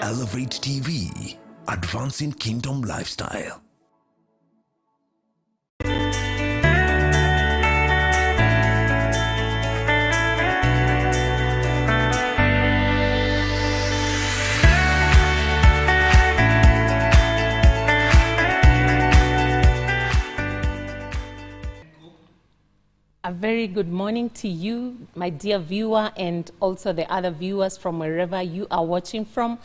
Elevate TV, advancing kingdom lifestyle. A very good morning to you, my dear viewer, and also the other viewers from wherever you are watching from.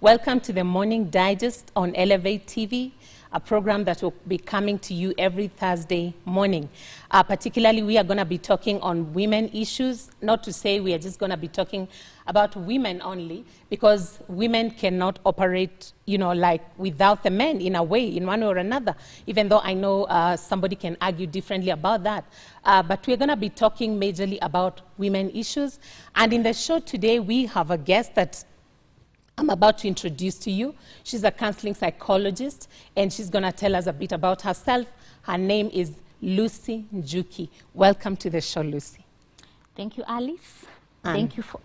Welcome to the Morning Digest on Elevate TV, a program that will be coming to you every Thursday morning. Particularly, we are going to be talking on women issues. Not to say we are just going to be talking about women only, because women cannot operate, like without the men in a way, in one way or another, even though I know somebody can argue differently about that. But we're going to be talking majorly about women issues. And in the show today, we have a guest that I'm about to introduce to you. She's a counseling psychologist, and she's going to tell us a bit about herself. Her name is Lucy Njuki. Welcome to the show, Lucy. Thank you, Alice. Thank you for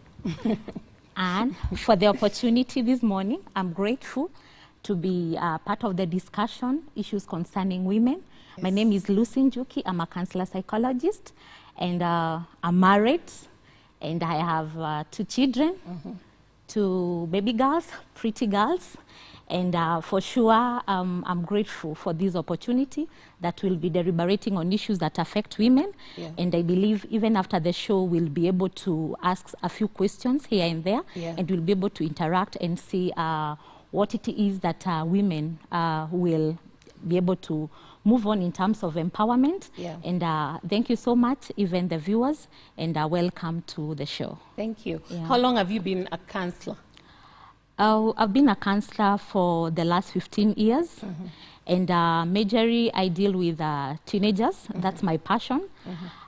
Anne, for the opportunity this morning. I'm grateful to be part of the discussion, issues concerning women. Yes. My name is Lucy Njuki. I'm a counselor psychologist, and I'm married, and I have 2 children. 2 baby girls, pretty girls, and for sure I'm grateful for this opportunity that will be deliberating on issues that affect women. Yeah. And I believe even after the show we'll be able to ask a few questions here and there. Yeah. And we'll be able to interact and see what it is that women will be able to move on in terms of empowerment. Yeah. And thank you so much, even the viewers, and welcome to the show. Thank you. Yeah. How long have you been a counselor? I've been a counselor for the last 15 years. And majorly I deal with teenagers. That's my passion.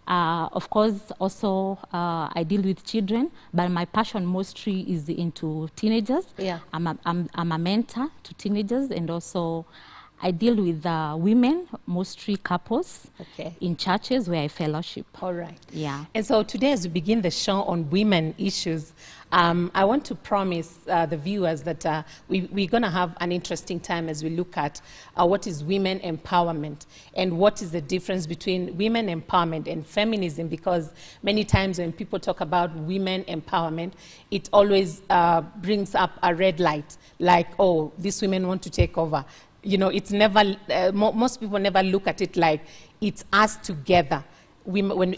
Of course, also I deal with children, but my passion mostly is into teenagers. Yeah. I'm a mentor to teenagers, and also I deal with women, mostly couples, in churches where I fellowship. All right. Yeah. And so today, as we begin the show on women issues, I want to promise the viewers that we're going to have an interesting time as we look at what is women empowerment and what is the difference between women empowerment and feminism, because many times when people talk about women empowerment, it always brings up a red light, like, oh, these women want to take over. It's never, most people never look at it like it's us together.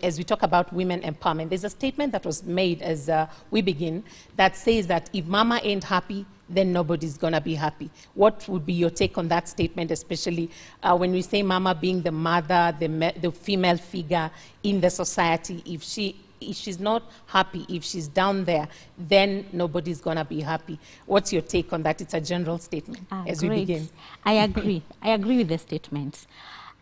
As we talk about women empowerment, there's a statement that was made as we begin that says that if mama ain't happy, then nobody's gonna be happy. What would be your take on that statement, especially when we say mama being the mother, the female figure in the society? If she's not happy, if she's down there, then nobody's gonna be happy. What's your take on that? It's a general statement as we begin. I agree. I agree with the statement.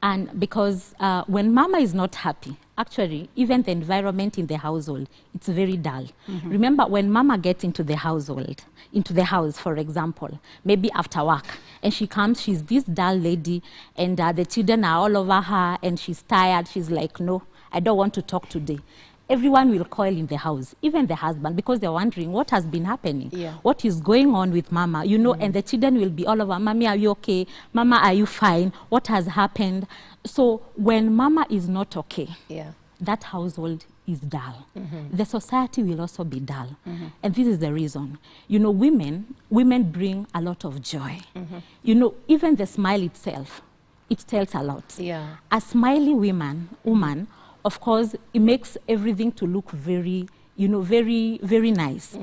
And because when mama is not happy, actually, even the environment in the household, it's very dull. Remember, when mama gets into the household, into the house, for example, maybe after work, and she comes, she's this dull lady, and the children are all over her, and she's tired. She's like, no, I don't want to talk today. Everyone will coil in the house, even the husband, because they're wondering what has been happening, what is going on with mama, and the children will be all over, mommy, are you okay? Mama, are you fine? What has happened? So when mama is not okay, that household is dull. The society will also be dull. And this is the reason. Women bring a lot of joy. Even the smile itself, it tells a lot. Yeah. A smiley woman, of course, it makes everything to look very, very, very nice.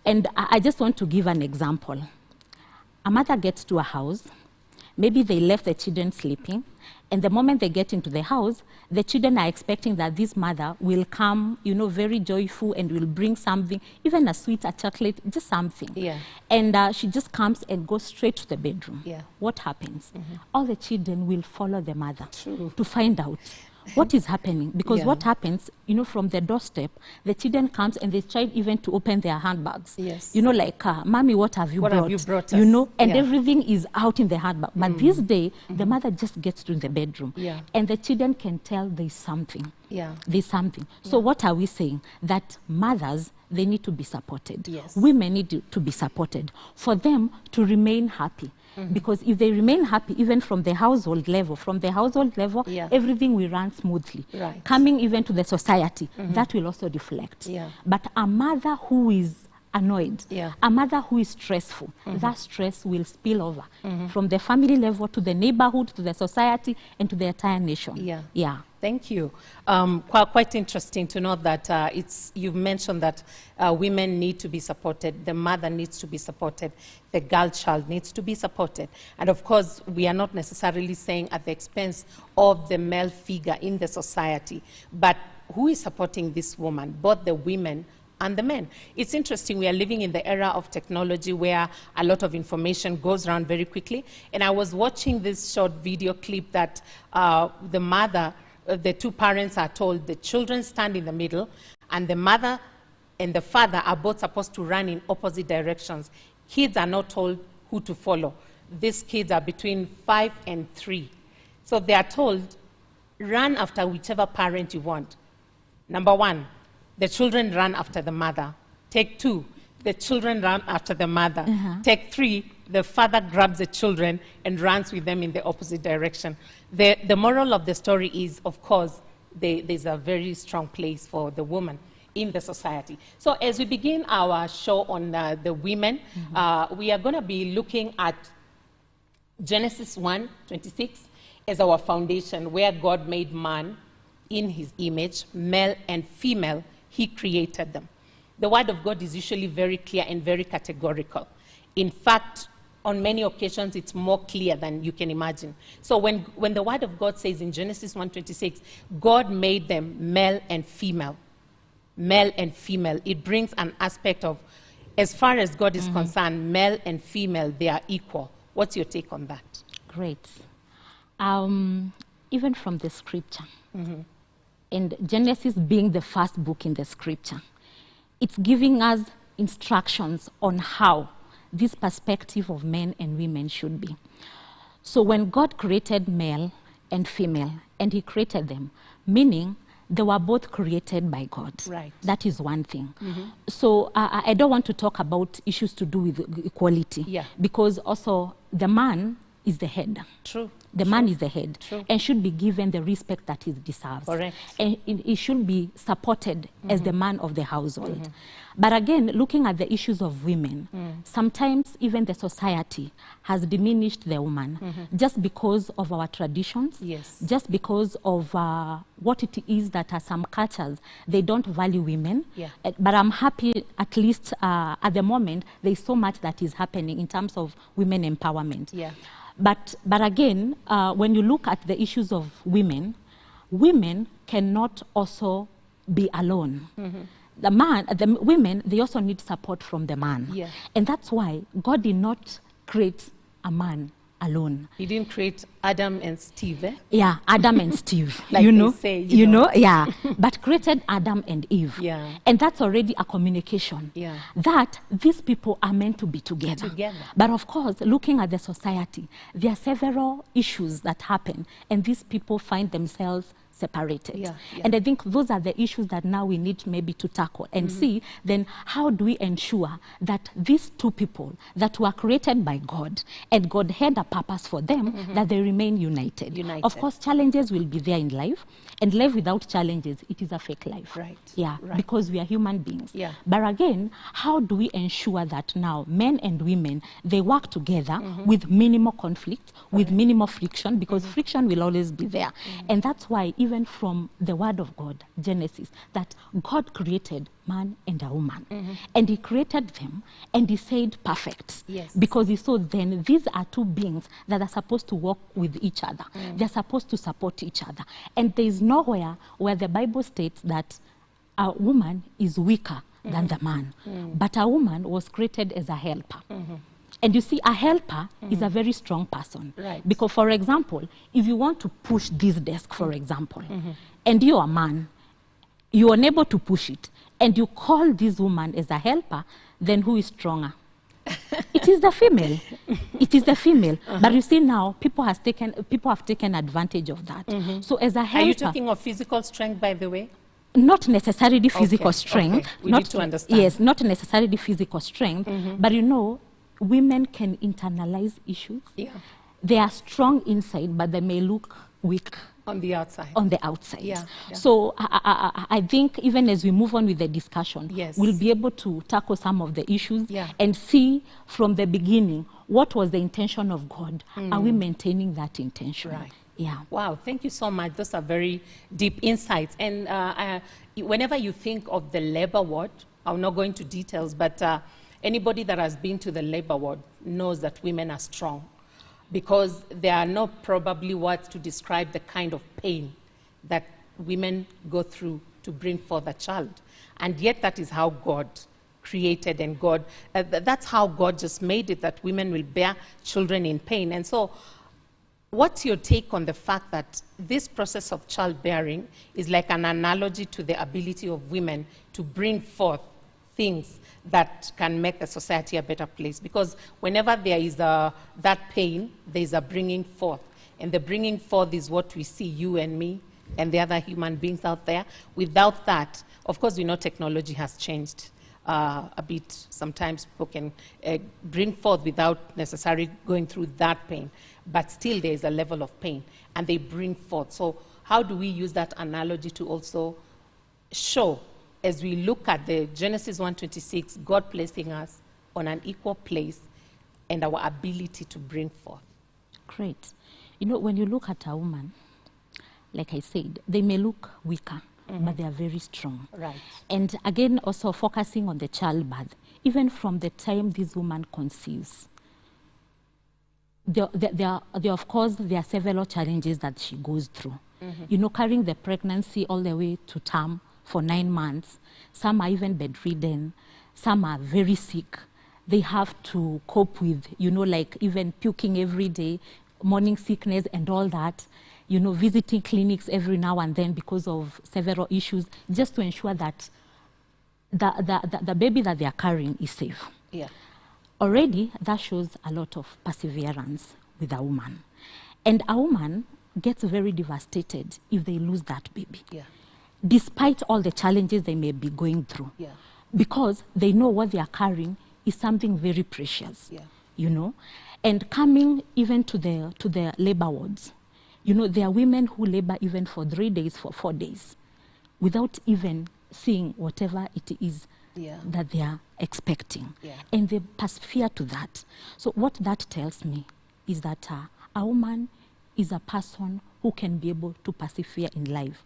And I just want to give an example. A mother gets to a house, maybe they left the children sleeping, and the moment they get into the house, the children are expecting that this mother will come, very joyful, and will bring something, even a sweet, a chocolate, just something. Yeah. And she just comes and goes straight to the bedroom. Yeah. What happens? All the children will follow the mother to find out What is happening? Because what happens, you know, from the doorstep, the children comes and they try even to open their handbags. Yes. You know, like, Mommy, what have you brought? What have you brought us? You know, and everything is out in the handbag. But this day, the mother just gets to the bedroom. And the children can tell there's something. There's something. So what are we saying? That mothers, they need to be supported. Yes. Women need to be supported for them to remain happy. Because if they remain happy, even from the household level, everything will run smoothly. Right. Coming even to the society, that will also reflect. But a mother who is annoyed, a mother who is stressful, that stress will spill over from the family level to the neighborhood, to the society, and to the entire nation. Thank you. Quite interesting to know that you've mentioned that women need to be supported, the mother needs to be supported, the girl child needs to be supported. And of course, we are not necessarily saying at the expense of the male figure in the society, but who is supporting this woman, both the women and the men. It's interesting, we are living in the era of technology where a lot of information goes around very quickly. And I was watching this short video clip that the mother, the two parents are told the children stand in the middle and the mother and the father are both supposed to run in opposite directions. Kids are not told who to follow. These kids are between 5 and 3. So they are told, run after whichever parent you want. Number 1, the children run after the mother. Take 2, the children run after the mother. Take 3, the father grabs the children and runs with them in the opposite direction. The moral of the story is, of course, there's a very strong place for the woman in the society. So as we begin our show on the women, we are going to be looking at Genesis 1:26 as our foundation, where God made man in his image, male and female, he created them. The word of God is usually very clear and very categorical. In fact, on many occasions, it's more clear than you can imagine. So when the word of God says in Genesis 1:26, God made them male and female, it brings an aspect of, as far as God is concerned, male and female, they are equal. What's your take on that? Great. Even from the scripture, and Genesis being the first book in the scripture, it's giving us instructions on how this perspective of men and women should be. So when God created male and female, and he created them, meaning they were both created by God. Right. That is one thing. So I don't want to talk about issues to do with equality, because also the man is the head. True. The man is the head. True. And should be given the respect that he deserves. Correct. And he should be supported as the man of the household. But again, looking at the issues of women, sometimes even the society has diminished the woman just because of our traditions, just because of what it is that some cultures, they don't value women. But I'm happy, at least at the moment, there's so much that is happening in terms of women empowerment. But again, when you look at the issues of women, women cannot also be alone. The women, they also need support from the man. And that's why God did not create a man alone. He didn't create Adam and Steve, eh? Yeah, Adam and Steve. Like you know, they say, you know, yeah. But created Adam and Eve. Yeah. And that's already a communication. Yeah. That these people are meant to be together. But of course, looking at the society, there are several issues that happen, and these people find themselves separated. And I think those are the issues that now we need maybe to tackle and see then how do we ensure that these two people that were created by God and God had a purpose for them, that they remain united. Of course, challenges will be there in life, and life without challenges, it is a fake life. Because we are human beings. But again, how do we ensure that now men and women, they work together with minimal conflict, with minimal friction, because friction will always be there. And that's why even from the word of God, Genesis, that God created man and a woman. And he created them, and he said perfect. Because he saw then these are two beings that are supposed to work with each other. They're supposed to support each other. And there is nowhere where the Bible states that a woman is weaker than the man. But a woman was created as a helper. And you see, a helper is a very strong person. Right. Because, for example, if you want to push this desk, for example, and you're a man, you're unable to push it, and you call this woman as a helper, then who is stronger? It is the female. It is the female. But you see now, people have taken advantage of that. So as a helper... Are you talking of physical strength, by the way? Not necessarily physical strength. Okay. We need to understand. Yes, not necessarily physical strength. But you know, women can internalize issues. Yeah. They are strong inside, but they may look weak on the outside. On the outside. Yeah, yeah. So I think even as we move on with the discussion, yes, we'll be able to tackle some of the issues, yeah, and see from the beginning what was the intention of God. Are we maintaining that intention? Right. Yeah. Wow, thank you so much. Those are very deep insights. And whenever you think of the labor ward, I'll not go into details, but anybody that has been to the labor ward knows that women are strong, because there are no probably words to describe the kind of pain that women go through to bring forth a child. And yet that is how God created, and God, that's how God just made it, that women will bear children in pain. And so what's your take on the fact that this process of childbearing is like an analogy to the ability of women to bring forth things that can make the society a better place? Because whenever there is that pain, there is a bringing forth. And the bringing forth is what we see, you and me and the other human beings out there. Without that, of course, we know technology has changed a bit. Sometimes people can bring forth without necessarily going through that pain. But still, there is a level of pain, and they bring forth. So how do we use that analogy to also show, as we look at the Genesis 1:26, God placing us on an equal place and our ability to bring forth? Great. You know, when you look at a woman, like I said, they may look weaker, but they are very strong. Right. And again, also focusing on the childbirth, even from the time this woman conceives, of course, there are several challenges that she goes through. You know, carrying the pregnancy all the way to term for 9 months. Some are even bedridden. Some are very sick. They have to cope with, you know, like even puking every day, morning sickness and all that. You know, visiting clinics every now and then because of several issues, just to ensure that the baby that they are carrying is safe. Yeah. Already, that shows a lot of perseverance with a woman. And a woman gets very devastated if they lose that baby. Yeah. Despite all the challenges they may be going through. Yeah. Because they know what they are carrying is something very precious. Yeah. You know? And coming even to the labor wards, you know, there are women who labor even for 3 days, for 4 days, without even seeing whatever it is that they are expecting. Yeah. And they persevere to that. So what that tells me is that a woman is a person who can be able to persevere in life.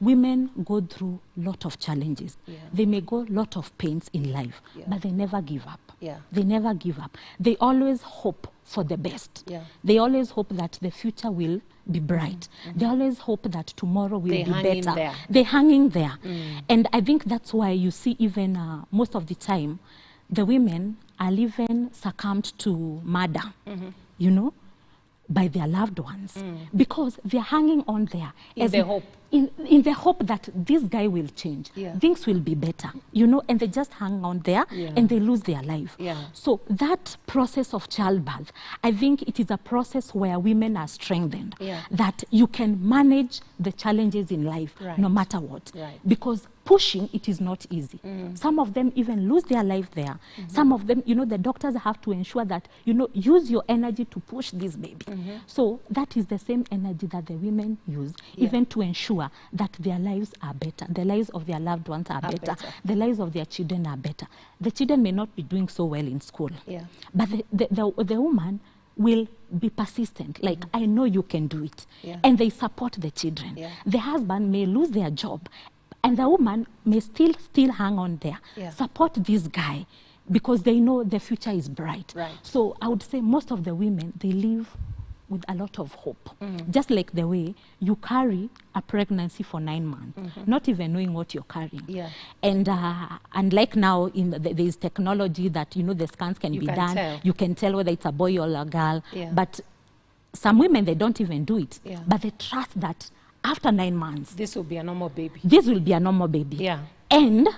Women go through a lot of challenges. Yeah. They may go a lot of pains in life, Yeah. but they never give up. Yeah. They never give up. They always hope for the best. Yeah. They always hope that the future will be bright. They always hope that tomorrow will be better. They hang in there. And I think that's why you see even most of the time, the women are even succumbed to murder, you know, by their loved ones, because they're hanging on there. In the hope. In the hope that this guy will change, things will be better, you know, and they just hang on there and they lose their life. So that process of childbirth, I think it is a process where women are strengthened, that you can manage the challenges in life no matter what. Because pushing, it is not easy. Some of them even lose their life there. Some of them, you know, the doctors have to ensure that, you know, use your energy to push this baby. So that is the same energy that the women use, even to ensure that their lives are better, the lives of their loved ones are better, the lives of their children are better. The children may not be doing so well in school, but the woman will be persistent, like, I know you can do it. And they support the children. The husband may lose their job, and the woman may still hang on there, support this guy, because they know the future is bright. So I would say most of the women, they live with a lot of hope. Just like the way you carry a pregnancy for 9 months, not even knowing what you're carrying. Yeah. And like now, there is technology that, you know, the scans can be done. Tell. You can tell whether it's a boy or a girl. Yeah. But some women, they don't even do it. Yeah. But they trust that after 9 months, This will be a normal baby. this will be a normal baby. Yeah. And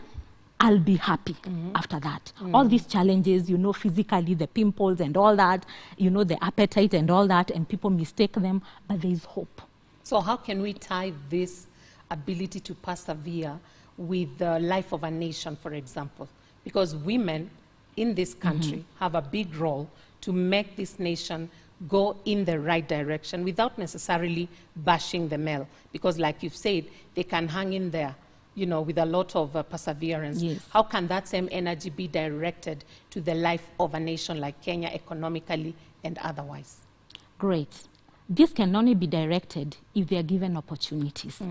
I'll be happy after that. All these challenges, you know, physically, the pimples and all that, you know, the appetite and all that, and people mistake them, but there is hope. So how can we tie this ability to persevere with the life of a nation, for example? Because women in this country have a big role to make this nation go in the right direction without necessarily bashing the male. Because like you've said, they can hang in there, you know, with a lot of perseverance. Yes. How can that same energy be directed to the life of a nation like Kenya, economically and otherwise? Great. This can only be directed if they are given opportunities.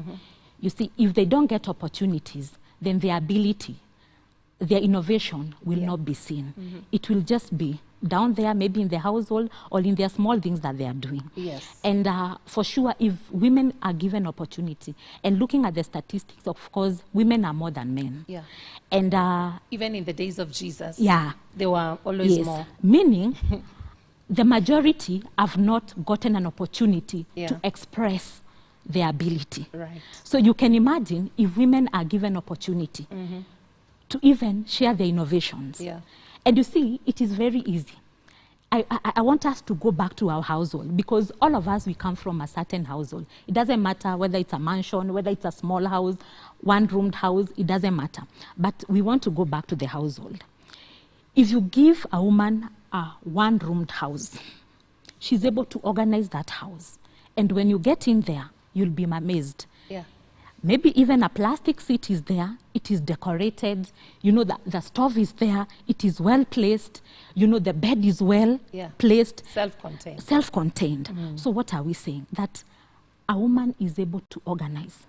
You see, if they don't get opportunities, then their ability, their innovation will not be seen. It will just be down there, maybe in the household or in their small things that they are doing. Yes. And for sure, if women are given opportunity, and looking at the statistics, of course, women are more than men. Yeah. And Even in the days of Jesus, yeah, there were always more. meaning the majority have not gotten an opportunity to express their ability. Right. So you can imagine if women are given opportunity to even share their innovations. Yeah. And you see, it is very easy. I want us to go back to our household, because all of us, we come from a certain household. It doesn't matter whether it's a mansion, whether it's a small house, one-roomed house, it doesn't matter. But we want to go back to the household. If you give a woman a one-roomed house, she's able to organize that house. And when you get in there, you'll be amazed. Yeah. Maybe even a plastic seat is there, it is decorated, you know, the stove is there, it is well placed, you know, the bed is well placed. Self-contained. Self-contained. So what are we saying? That a woman is able to organize.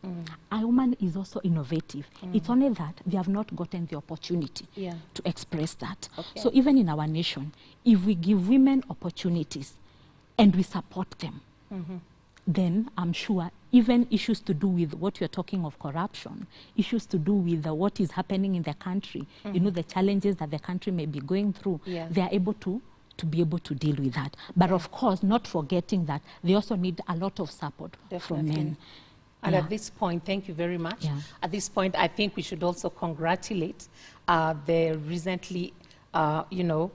A woman is also innovative. It's only that they have not gotten the opportunity to express that. Okay. So even in our nation, if we give women opportunities and we support them, then I'm sure even issues to do with what you're talking of, corruption, issues to do with what is happening in the country, you know, the challenges that the country may be going through, they are able to be able to deal with that. But of course, not forgetting that they also need a lot of support from men. And at this point, thank you very much. At this point, I think we should also congratulate the recently, nominated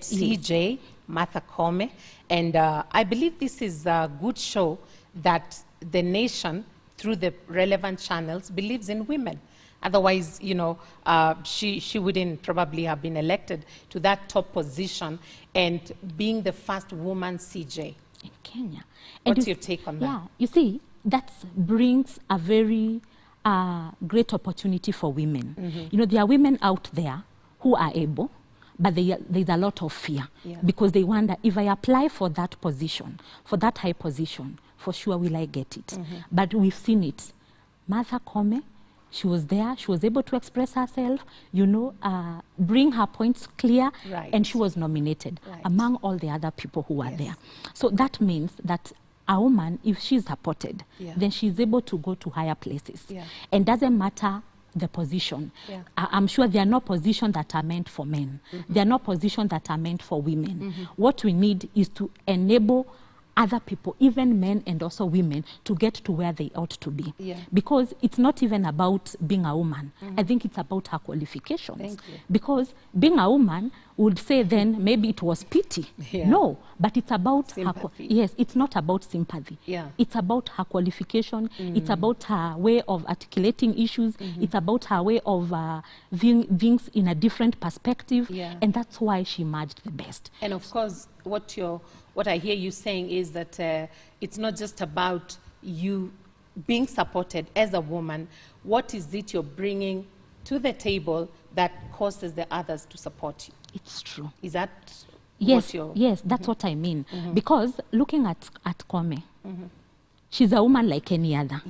CJ, Martha Koome. And I believe this is a good show that the nation, through the relevant channels, believes in women. Otherwise, you know, she wouldn't probably have been elected to that top position and being the first woman CJ. In Kenya. What's your take on that? Yeah, you see, that brings a very great opportunity for women. You know, there are women out there who are able, but there's a lot of fear because they wonder, if I apply for that position, for that high position, for sure will I get it? But we've seen it. Martha Koome, she was there, she was able to express herself, you know, bring her points clear, and she was nominated among all the other people who were there. So that means that a woman, if she's supported, then she's able to go to higher places. And doesn't matter the position. I'm sure there are no positions that are meant for men. There are no positions that are meant for women. What we need is to enable other people, even men and also women, to get to where they ought to be. Because it's not even about being a woman. I think it's about her qualifications. Because being a woman would say then maybe it was pity. No, but it's about her, yes, it's not about sympathy. It's about her qualification. It's about her way of articulating issues. It's about her way of viewing things in a different perspective. And that's why she emerged the best. And of course, what I hear you saying is that it's not just about you being supported as a woman. What is it you're bringing to the table that causes the others to support you? It's true. Is that yes, yes, that's what I mean. Because looking at Koome, she's a woman like any other.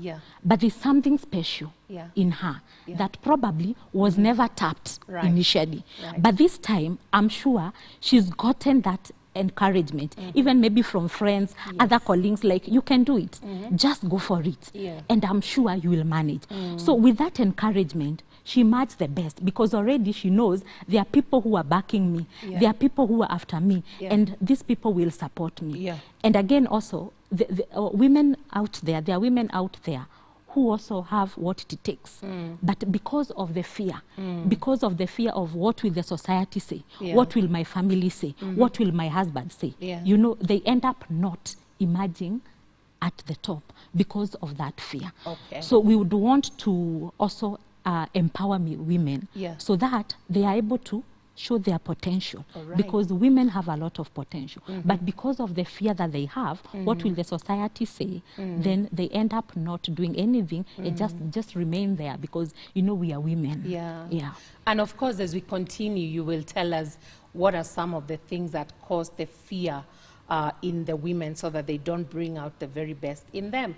But there's something special in her that probably was never tapped initially. But this time, I'm sure she's gotten that encouragement, even maybe from friends, other colleagues, like, you can do it, just go for it, and I'm sure you will manage. So with that encouragement, she matched the best, because already she knows there are people who are backing me, there are people who are after me, and these people will support me. And again, also, the women out there, there are women out there who also have what it takes. But because of the fear, because of the fear of what will the society say, what will my family say, what will my husband say, you know, they end up not emerging at the top because of that fear. So we would want to also empower women so that they are able to show their potential, because women have a lot of potential, but because of the fear that they have, what will the society say, then they end up not doing anything, and just remain there, because, you know, we are women. And of course, as we continue, you will tell us what are some of the things that cause the fear in the women, so that they don't bring out the very best in them.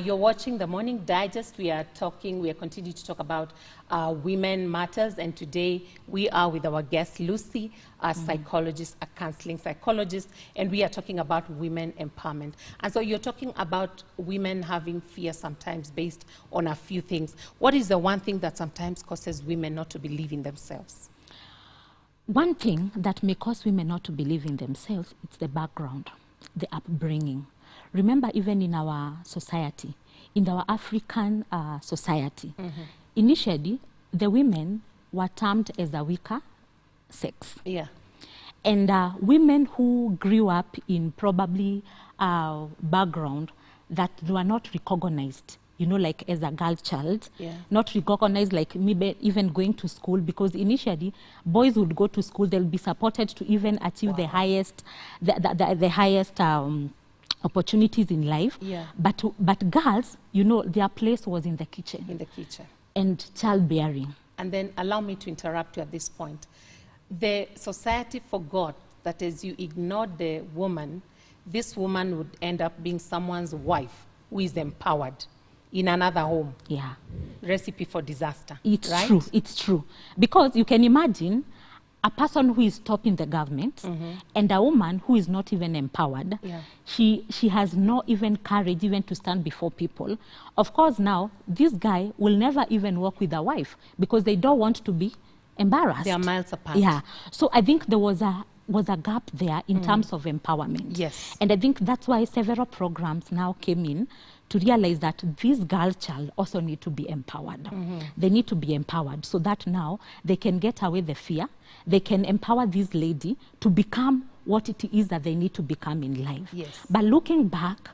You're watching the Morning Digest. We are continuing to talk about women matters, and today we are with our guest Lucy, a psychologist, a counseling psychologist, and we are talking about women empowerment. And so you're talking about women having fear sometimes based on a few things. What is the one thing that sometimes causes women not to believe in themselves? One thing that may cause women not to believe in themselves, it's the background, the upbringing. Remember, even in our society, in our African society, initially, the women were termed as a weaker sex. And women who grew up in probably background that were not recognized, you know, like as a girl child, not recognized, like maybe even going to school, because initially boys would go to school, they'll be supported to even achieve the highest, the highest opportunities in life. But girls, you know, their place was in the kitchen. And childbearing. And then allow me to interrupt you at this point. The society forgot that as you ignored the woman, this woman would end up being someone's wife who is empowered in another home. Recipe for disaster. It's true. It's true. Because you can imagine a person who is top in the government and a woman who is not even empowered. She has no even courage even to stand before people. Of course, now, this guy will never even work with a wife because they don't want to be embarrassed. They are miles apart. So I think there was a gap there in terms of empowerment. And I think that's why several programs now came in to realize that this girl child also need to be empowered. They need to be empowered so that now they can get away the fear. They can empower this lady to become what it is that they need to become in life. But looking back,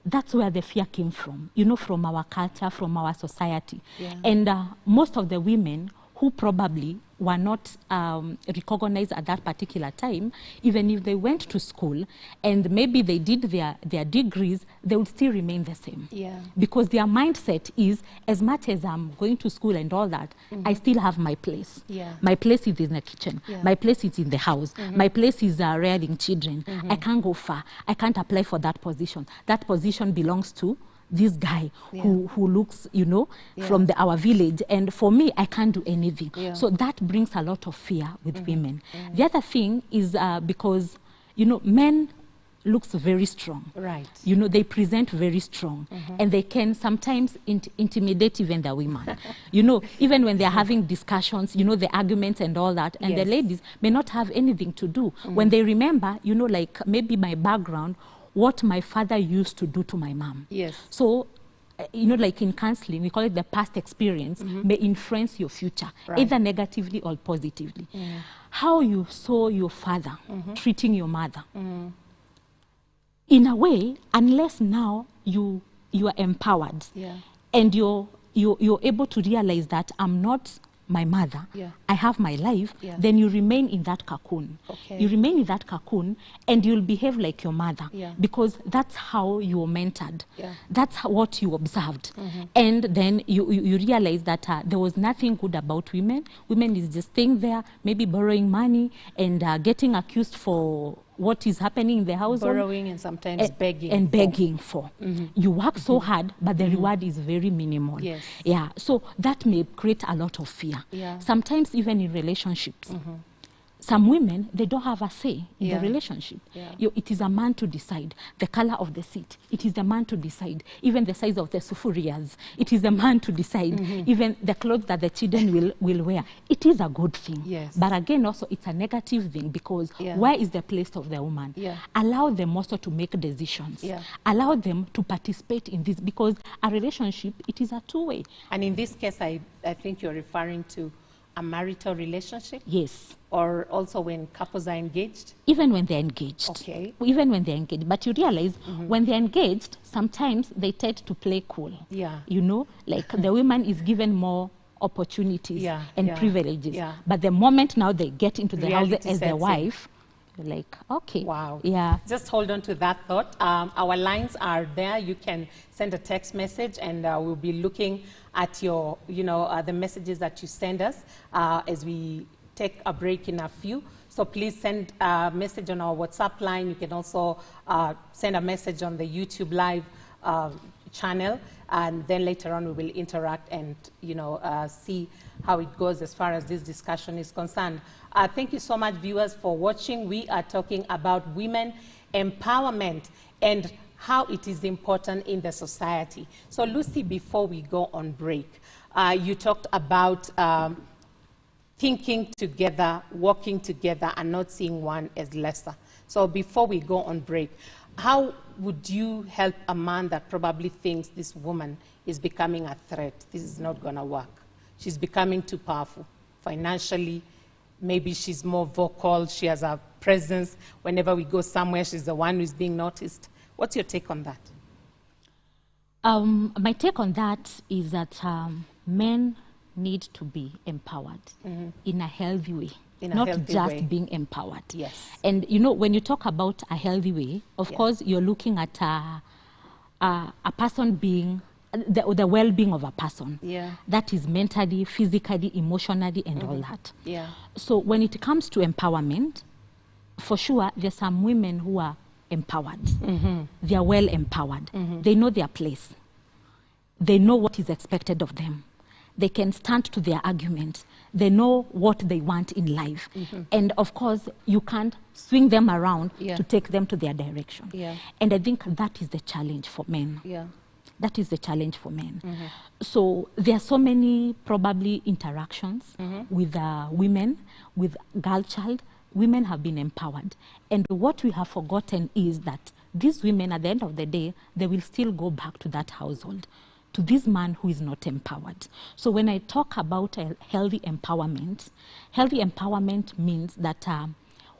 that's where the fear came from, you know, from our culture, from our society. And most of the women who probably were not recognized at that particular time, even if they went to school and maybe they did their degrees, they would still remain the same. Because their mindset is, as much as I'm going to school and all that, I still have my place. My place is in the kitchen. My place is in the house. My place is rearing children. I can't go far. I can't apply for that position. That position belongs to this guy who looks, you know, from our village, and for me, I can't do anything. So that brings a lot of fear with women. The other thing is because, you know, men looks very strong. You know, they present very strong, and they can sometimes intimidate even the women. You know, even when they're having discussions, you know, the arguments and all that, and the ladies may not have anything to do. When they remember, you know, like maybe my background, what my father used to do to my mom. So, you know, like in counseling, we call it the past experience may influence your future, either negatively or positively. How you saw your father treating your mother. In a way, unless now you are empowered and you're able to realize that I'm not my mother, I have my life, then you remain in that cocoon. You remain in that cocoon and you'll behave like your mother because that's how you were mentored. That's what you observed. And then you realize that there was nothing good about women. Women is just staying there, maybe borrowing money and getting accused for what is happening in the household. Borrowing and sometimes begging. And begging for. You work so hard, but the reward is very minimal. So that may create a lot of fear. Sometimes even in relationships. some women, they don't have a say in Yeah. the relationship. Yeah. It is a man to decide the color of the seat. It is the man to decide even the size of the sufurias. It is the man to decide even the clothes that the children will wear. It is a good thing. Yes. But again, also, it's a negative thing because Yeah. where is the place of the woman? Yeah. Allow them also to make decisions. Yeah. Allow them to participate in this because a relationship, it is a two-way. And in this case, I think you're referring to a marital relationship? Yes. Or also when couples are engaged? Even when they're engaged. Okay. Even when they're engaged. But you realize when they're engaged, sometimes they tend to play cool. Yeah. You know, like the woman is given more opportunities Yeah, and yeah, privileges. yeah. But the moment now they get into the house Reality as sets the in. wife, you're like, okay. Wow. Yeah. Just hold on to that thought. Our lines are there. You can send a text message and we'll be looking at your, the messages that you send us as we take a break in a few. So please send a message on our WhatsApp line. You can also send a message on the YouTube Live channel. And then later on we will interact and, see how it goes as far as this discussion is concerned. Thank you so much, viewers, for watching. We are talking about women empowerment and how it is important in the society. So, Lucy, before we go on break, you talked about thinking together, working together, and not seeing one as lesser. So before we go on break, how would you help a man that probably thinks this woman is becoming a threat? This is not going to work. She's becoming too powerful financially. Maybe she's more vocal. She has a presence. Whenever we go somewhere, she's the one who's being noticed. What's your take on that? My take on that is that men need to be empowered in a healthy way. Not just being empowered. Yes. And when you talk about a healthy way, of course, you're looking at a person being, the well-being of a person. Yeah. That is mentally, physically, emotionally, and all that. Yeah. So when it comes to empowerment, for sure, there's some women who are empowered. They are well empowered. They know their place. They know what is expected of them. They can stand to their argument. They know what they want in life. And of course, you can't swing them around to take them to their direction. Yeah. And I think that is the challenge for men. Yeah. That is the challenge for men. So there are so many probably interactions with women, with girl child. Women have been empowered. And what we have forgotten is that these women, at the end of the day, they will still go back to that household, to this man who is not empowered. So when I talk about a healthy empowerment means that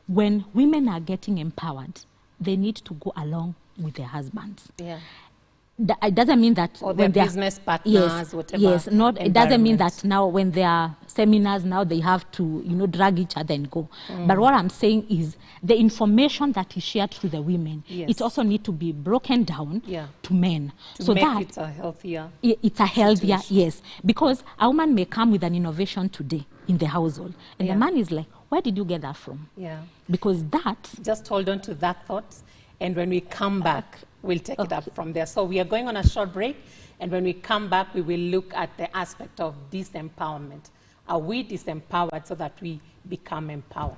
when women are getting empowered, they need to go along with their husbands. Yeah. It doesn't mean that or when their business partners, whatever. Yes, not. It doesn't mean that now when there are seminars, now they have to, drag each other and go. But what I'm saying is the information that is shared to the women, it also needs to be broken down to men. To make it a healthier. It's a healthier, situation. yes. Because a woman may come with an innovation today in the household, and the man is like, where did you get that from? Yeah. Because that. Just hold on to that thought, and when we come back, we'll take it up from there. So we are going on a short break, and when we come back, we will look at the aspect of disempowerment. Are we disempowered so that we become empowered?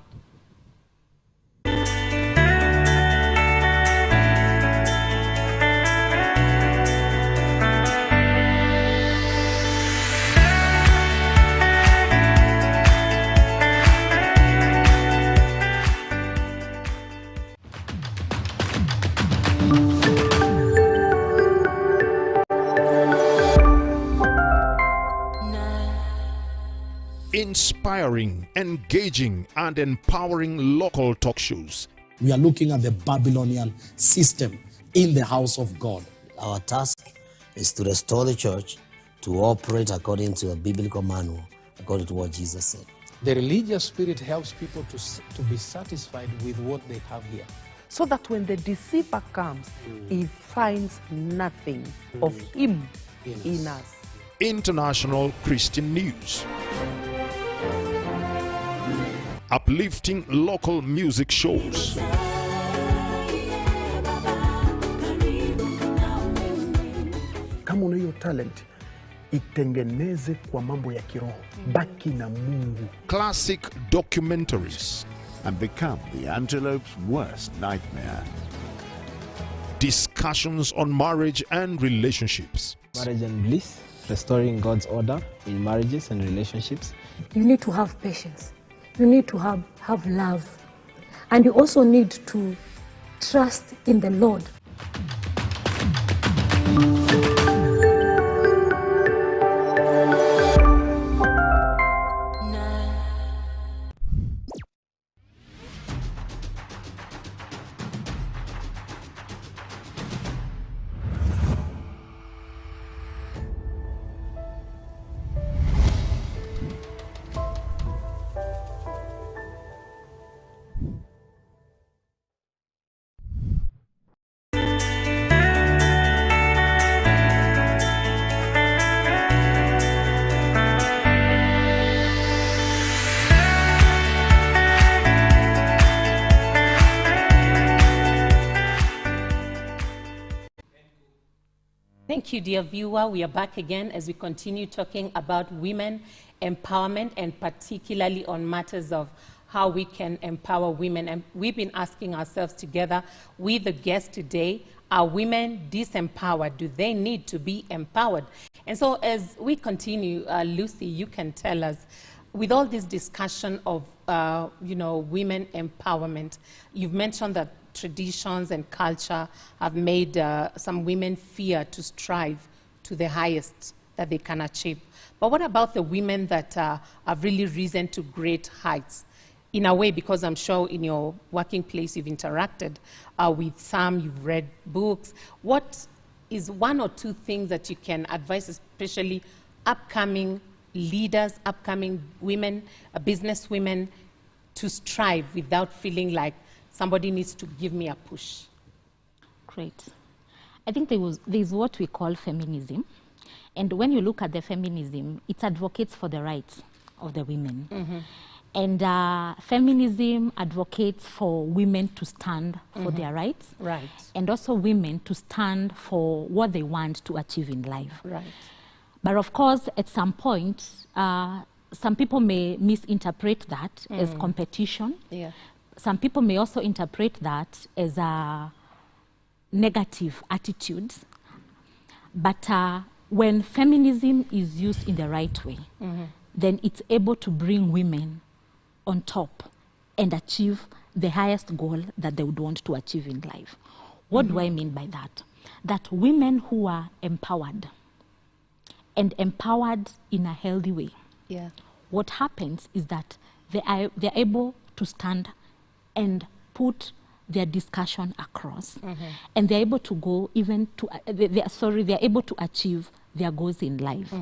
Inspiring, engaging, and empowering local talk shows. We are looking at the Babylonian system in the house of God. Our task is to restore the church to operate according to a biblical manual, according to what Jesus said. The religious spirit helps people to be satisfied with what they have here. So that when the deceiver comes, he finds nothing of him in us. International Christian news. Uplifting local music shows. Kama una hiyo talent, itengeneze kwa mambo ya kiroho. Baki na Mungu. Classic documentaries. and become the antelope's worst nightmare. Discussions on marriage and relationships. Marriage and bliss, restoring God's order in marriages and relationships. You need to have patience. You need to have love. And you also need to trust in the Lord. Thank you, dear viewer. We are back again as we continue talking about women empowerment, and particularly on matters of how we can empower women. And we've been asking ourselves together with the guest today, are women disempowered? Do they need to be empowered? And so as we continue, Lucy, you can tell us, with all this discussion of women empowerment, you've mentioned that traditions and culture have made some women fear to strive to the highest that they can achieve. But what about the women that have really risen to great heights? In a way, because I'm sure in your working place you've interacted with some, you've read books. What is one or two things that you can advise, especially upcoming leaders, upcoming women, business women, to strive without feeling like somebody needs to give me a push? Great. I think there's what we call feminism. And when you look at the feminism, it advocates for the rights of the women. Mm-hmm. And feminism advocates for women to stand for their rights. Right. And also women to stand for what they want to achieve in life. Right. But of course, at some point, some people may misinterpret that as competition. Yeah. Some people may also interpret that as a negative attitude. But when feminism is used in the right way, then it's able to bring women on top and achieve the highest goal that they would want to achieve in life. What do I mean by that? That women who are empowered, and empowered in a healthy way, what happens is that they're able to stand and put their discussion across, and they're able to go even to, they're able to achieve their goals in life.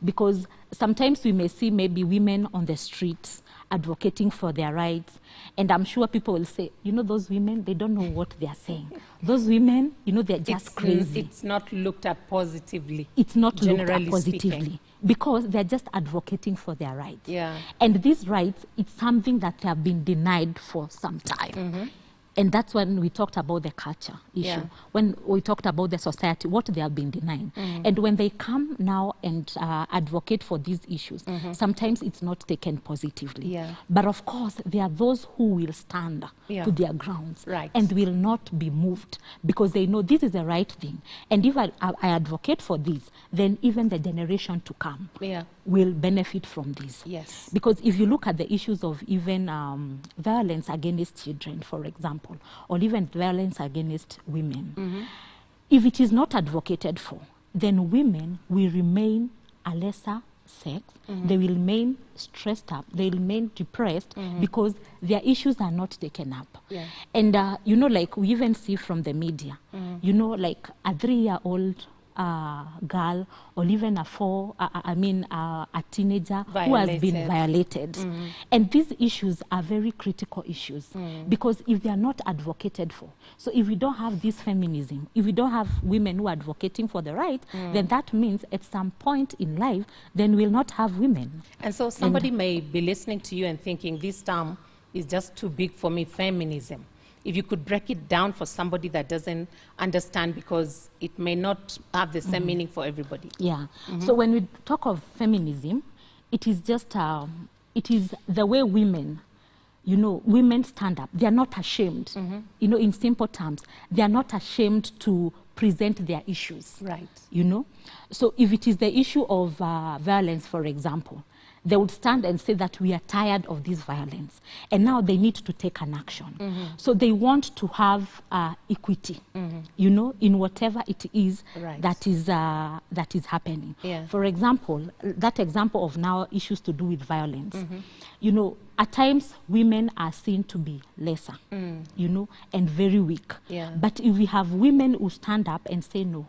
Because sometimes we may see maybe women on the streets advocating for their rights, and I'm sure people will say, those women, they don't know what they're saying. Those women, they're just crazy. It's not looked at positively. It's not looked at positively. Speaking. Because they're just advocating for their rights. Yeah. And these rights, it's something that they have been denied for some time. And that's when we talked about the culture issue, when we talked about the society, what they have been denying. And when they come now and advocate for these issues, sometimes it's not taken positively. But of course, there are those who will stand to their grounds and will not be moved, because they know this is the right thing. And if I advocate for this, then even the generation to come will benefit from this. Yes. Because if you look at the issues of even violence against children, for example, or even violence against women, if it is not advocated for, then women will remain a lesser sex, they will remain stressed up, they will remain depressed, because their issues are not taken up. And like we even see from the media, like a 3-year-old girl, or even a teenager who has been violated. And these issues are very critical issues, because if they are not advocated for, so if we don't have this feminism, if we don't have women who are advocating for the right, then that means at some point in life, then we'll not have women. And so somebody may be listening to you and thinking, this term is just too big for me, feminism. If you could break it down for somebody that doesn't understand, because it may not have the same meaning for everybody. Yeah. So when we talk of feminism, it is just, it is the way women you know, women stand up. They are not ashamed. You know, in simple terms, they are not ashamed to present their issues. Right. You know? So if it is the issue of violence, for example, they would stand and say that we are tired of this violence, and now they need to take an action. So they want to have equity, you know, in whatever it is that is happening. Yeah. For example, that example of now issues to do with violence, you know, at times women are seen to be lesser, you know, and very weak. Yeah. But if we have women who stand up and say no,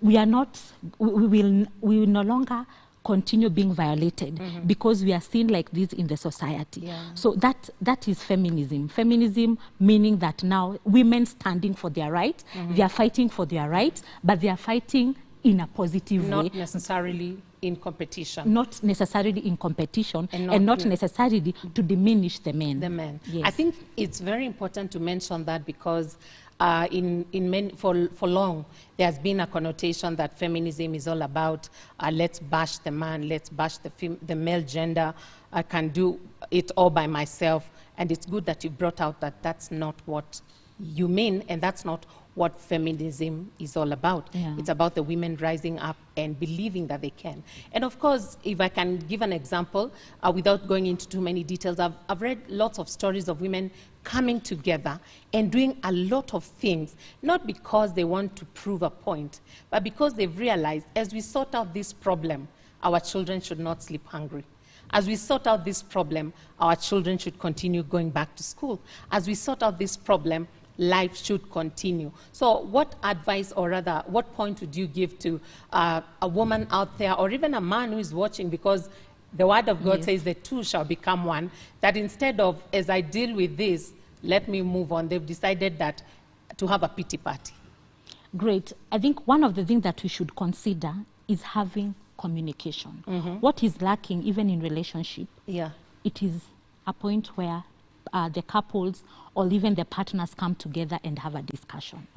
we are not, we will no longer continue being violated because we are seen like this in the society. Yeah. So that is feminism. Feminism meaning that now women standing for their rights, they are fighting for their rights, but they are fighting in a positive way. Not necessarily in competition. Not necessarily in competition, and not necessarily to diminish the men. The men. Yes. I think it's very important to mention that because for long, there has been a connotation that feminism is all about let's bash the man, let's bash the male gender, I can do it all by myself. And it's good that you brought out that that's not what you mean, and that's not what feminism is all about. Yeah. It's about the women rising up and believing that they can. And of course, if I can give an example, without going into too many details, I've read lots of stories of women coming together and doing a lot of things, not because they want to prove a point, but because they've realized as we sort out this problem, our children should not sleep hungry. As we sort out this problem, our children should continue going back to school. As we sort out this problem, life should continue. So what advice, or rather, what point would you give to a woman out there, or even a man who is watching, because the word of God says the two shall become one, that instead of, as I deal with this, let me move on, they've decided that to have a pity party. Great. I think one of the things that we should consider is having communication. What is lacking even in relationship, it is a point where the couples or even the partners come together and have a discussion.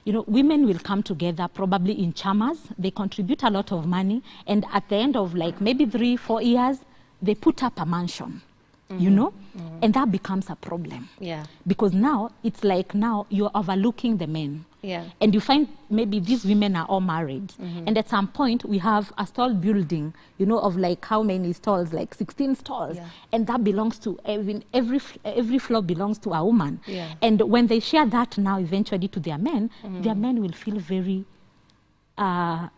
You know, women will come together probably in chamas, they contribute a lot of money, and at the end of like maybe 3-4 years, they put up a mansion, you know, and that becomes a problem. Because now, it's like now you're overlooking the men. And you find maybe these women are all married. And at some point, we have a stall building, you know, of like how many stalls, like 16 stalls. And that belongs to, every floor belongs to a woman. And when they share that now eventually to their men will feel very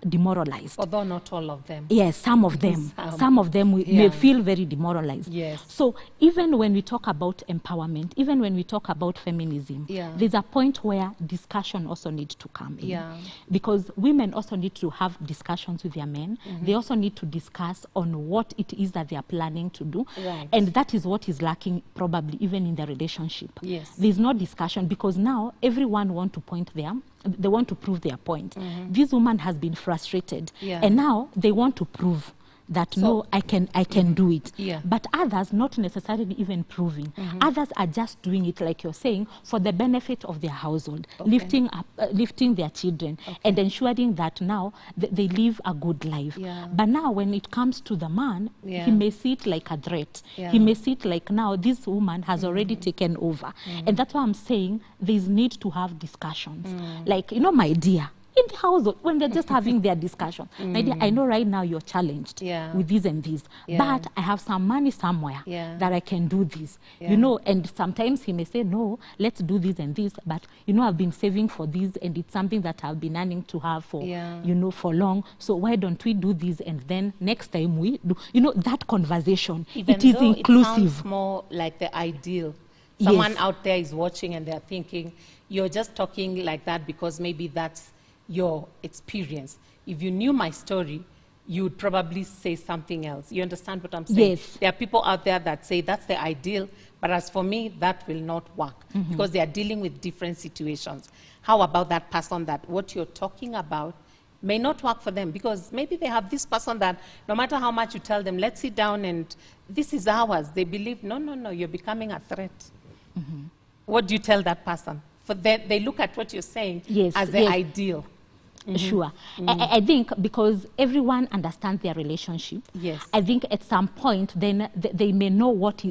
demoralized. Although not all of them. Yes, some of them. Some of them may feel very demoralized. So even when we talk about empowerment, even when we talk about feminism, there's a point where discussion also needs to come in. Because women also need to have discussions with their men. They also need to discuss on what it is that they are planning to do. And that is what is lacking probably even in the relationship. There's no discussion because now everyone wants to point there. They want to prove their point. This woman has been frustrated, and now they want to prove that no, I can do it. But others not necessarily even proving. Others are just doing it, like you're saying, for the benefit of their household, lifting their children, and ensuring that now they live a good life. But now when it comes to the man, he may see it like a threat. He may see it like now this woman has already taken over. And that's why I'm saying there's need to have discussions. Like, you know, my dear, in the household, when they're just having their discussion, my dear, I know right now you're challenged with this and this, but I have some money somewhere that I can do this, you know, and sometimes he may say, no, let's do this and this, but, you know, I've been saving for this, and it's something that I've been earning to have for, you know, for long, so why don't we do this, and then next time we do, you know, that conversation, even it is though inclusive. It sounds more like the ideal. Someone out there is watching and they're thinking, you're just talking like that because maybe that's your experience. If you knew my story, you would probably say something else. You understand what I'm saying? There are people out there that say that's the ideal, but as for me, that will not work because they are dealing with different situations. How about that person that what you're talking about may not work for them because maybe they have this person that no matter how much you tell them, let's sit down and this is ours, they believe, no, you're becoming a threat. What do you tell that person? For they look at what you're saying as the ideal. Sure. I think because everyone understands their relationship, yes. I think at some point then they may know what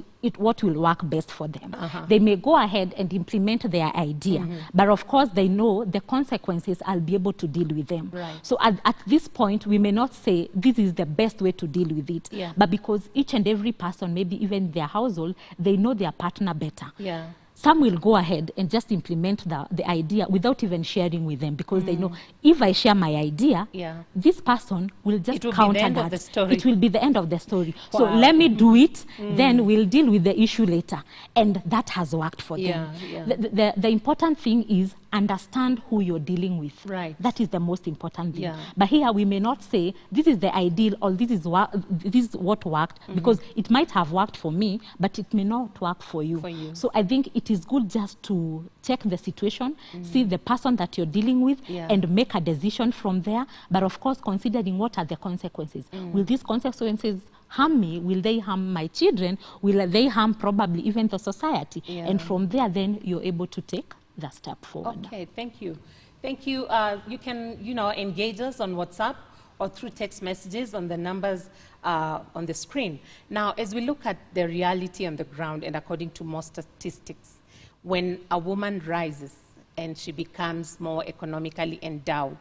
will work best for them. They may go ahead and implement their idea, but of course they know the consequences. I'll be able to deal with them. Right. So at this point, we may not say this is the best way to deal with it, but because each and every person, maybe even their household, they know their partner better. Yeah. Some will go ahead and just implement the idea without even sharing with them, because they know if I share my idea, this person will just counter that. It will be the end of the story. Wow. So let me do it, then we'll deal with the issue later. And that has worked for them. The important thing is understand who you're dealing with. Right. That is the most important thing. But here we may not say this is the ideal or this is what worked, because it might have worked for me, but it may not work for you. So I think it is good just to check the situation, see the person that you're dealing with, and make a decision from there. But of course, considering what are the consequences. Will these consequences harm me? Will they harm my children? Will they harm probably even the society? And from there, then you're able to take the step forward. Okay, thank you. Thank you. You can, engage us on WhatsApp or through text messages on the numbers on the screen. Now, as we look at the reality on the ground, and according to most statistics, when a woman rises and she becomes more economically endowed,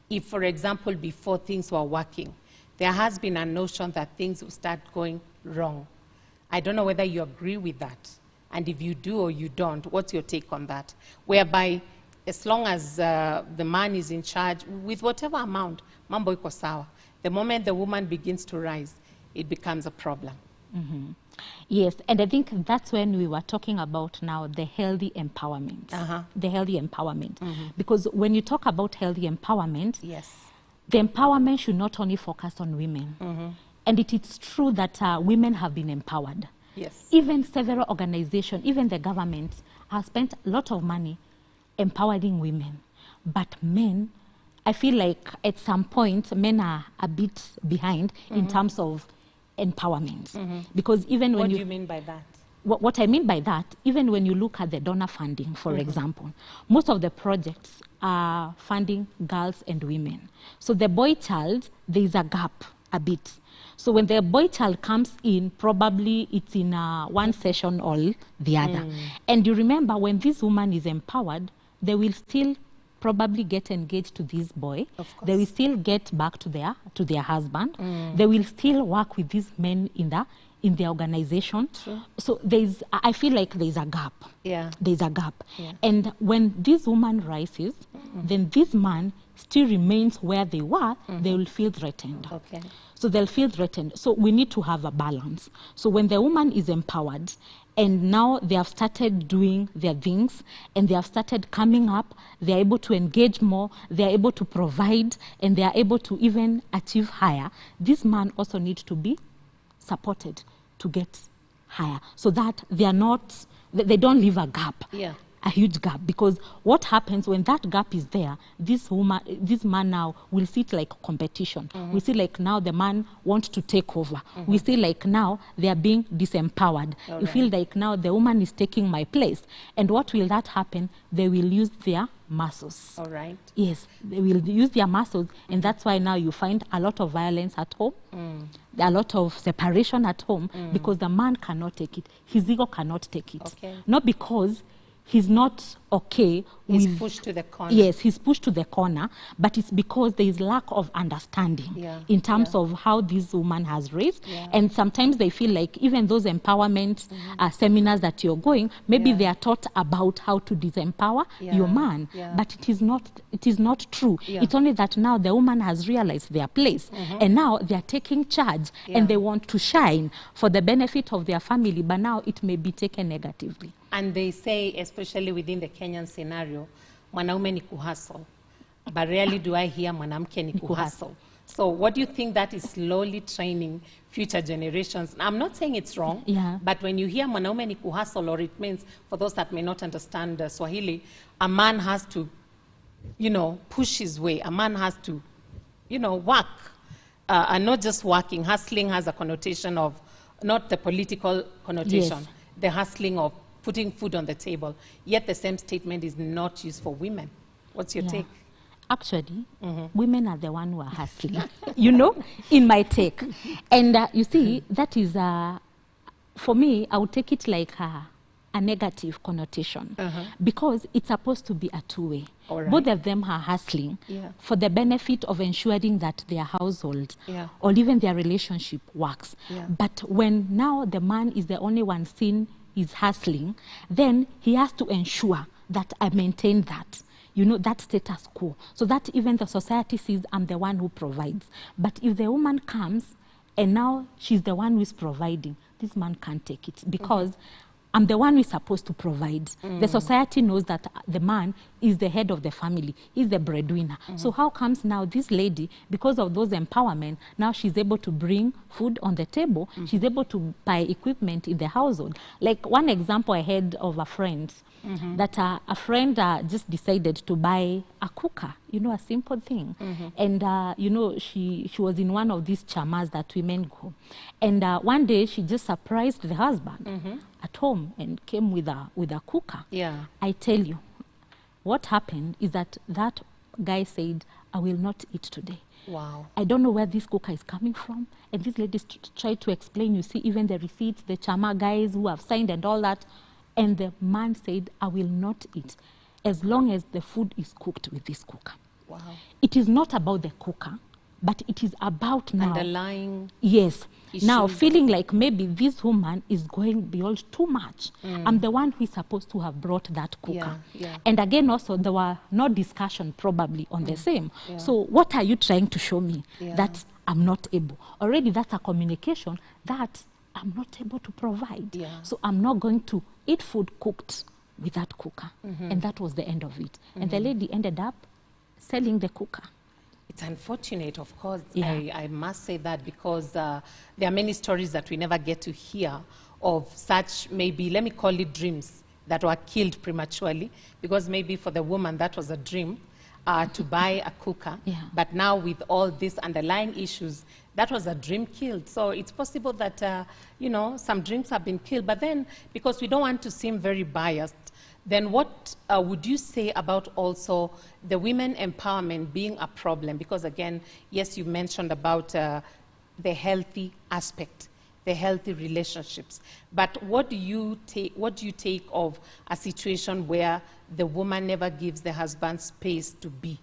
if, for example, before things were working, there has been a notion that things will start going wrong. I don't know whether you agree with that. And if you do or you don't, what's your take on that? Whereby, as long as the man is in charge, with whatever amount, mambo iko sawa. The moment the woman begins to rise, it becomes a problem. Yes, and I think that's when we were talking about now the healthy empowerment. The healthy empowerment. Because when you talk about healthy empowerment, the empowerment should not only focus on women. And it is true that women have been empowered. Even several organizations, even the government, have spent a lot of money empowering women. But men, I feel like at some point, men are a bit behind in terms of empowerment. Because even when what do you mean by that? What I mean by that, even when you look at the donor funding, for example, most of the projects are funding girls and women. So the boy child, there is a gap a bit. So when the boy child comes in, probably it's in one session or the other. And you remember, when this woman is empowered, they will still probably get engaged to this boy. They will still get back to their husband. They will still work with these men in their organization. So I feel like there's a gap. There's a gap. And when this woman rises, then this man still remains where they were, they will feel threatened. So they'll feel threatened. So we need to have a balance. So when the woman is empowered, and now they have started doing their things, and they have started coming up, they are able to engage more, they are able to provide, and they are able to even achieve higher, this man also needs to be supported to get higher, so that they don't leave a gap. A huge gap, because what happens when that gap is there, this man now will see it like competition. We see like now the man wants to take over. We see like now they are being disempowered. You feel like now the woman is taking my place. And what will that happen? They will use their muscles. Yes, they will use their muscles, and that's why now you find a lot of violence at home, a lot of separation at home, because the man cannot take it. His ego cannot take it. Not because he's not okay with... He's pushed to the corner. Yes, he's pushed to the corner, but it's because there is lack of understanding in terms of how this woman has raised. And sometimes they feel like even those empowerment seminars that you're going, maybe they are taught about how to disempower your man, but it is not true. It's only that now the woman has realized their place, and now they are taking charge, and they want to shine for the benefit of their family, but now it may be taken negatively. And they say, especially within the Kenyan scenario, mwanaume ni kuhustle. But rarely do I hear mwanamke ni kuhustle. So what do you think that is slowly training future generations? I'm not saying it's wrong, but when you hear mwanaume ni kuhustle, or it means, for those that may not understand Swahili, a man has to, push his way. A man has to, work. And not just working. Hustling has a connotation of, not the political connotation, the hustling of putting food on the table, yet the same statement is not used for women. What's your take? Actually, women are the one who are hustling, you know, in my take. And you see, that is, for me, I would take it like a negative connotation because it's supposed to be a two-way. Right. Both of them are hustling for the benefit of ensuring that their household or even their relationship works. But when now the man is the only one seen is hustling, then he has to ensure that I maintain that, you know, that status quo, so that even the society sees I'm the one who provides. But if the woman comes and now she's the one who is providing, this man can't take it because I'm the one who is supposed to provide. The society knows that the man is the head of the family, he's the breadwinner. So how comes now this lady, because of those empowerment, now she's able to bring food on the table, she's able to buy equipment in the household. Like one example I had of a friend, that a friend just decided to buy a cooker, you know, a simple thing. And, you know, she was in one of these chamas that women go. And one day she just surprised the husband at home and came with a cooker. I tell you, what happened is that guy said, I will not eat today. Wow. I don't know where this cooker is coming from. And these ladies tried to explain, you see, even the receipts, the chama guys who have signed and all that. And the man said, I will not eat as long as the food is cooked with this cooker. Wow. It is not about the cooker, but it is about now. Underlying. Yes. Issues. Now feeling like maybe this woman is going beyond too much. I'm the one who is supposed to have brought that cooker. And again, also, there were no discussion probably on the same. So what are you trying to show me? That I'm not able. Already that's a communication that I'm not able to provide. So I'm not going to eat food cooked with that cooker. And that was the end of it. And the lady ended up selling the cooker. It's unfortunate, of course. I must say that because there are many stories that we never get to hear of such, maybe, let me call it dreams, that were killed prematurely, because maybe for the woman that was a dream to buy a cooker. But now with all these underlying issues, that was a dream killed. So it's possible that, you know, some dreams have been killed. But then, because we don't want to seem very biased, then what would you say about also the women empowerment being a problem? Because again, yes, you mentioned about the healthy aspect, the healthy relationships. But what do you take of a situation where the woman never gives the husband space to be?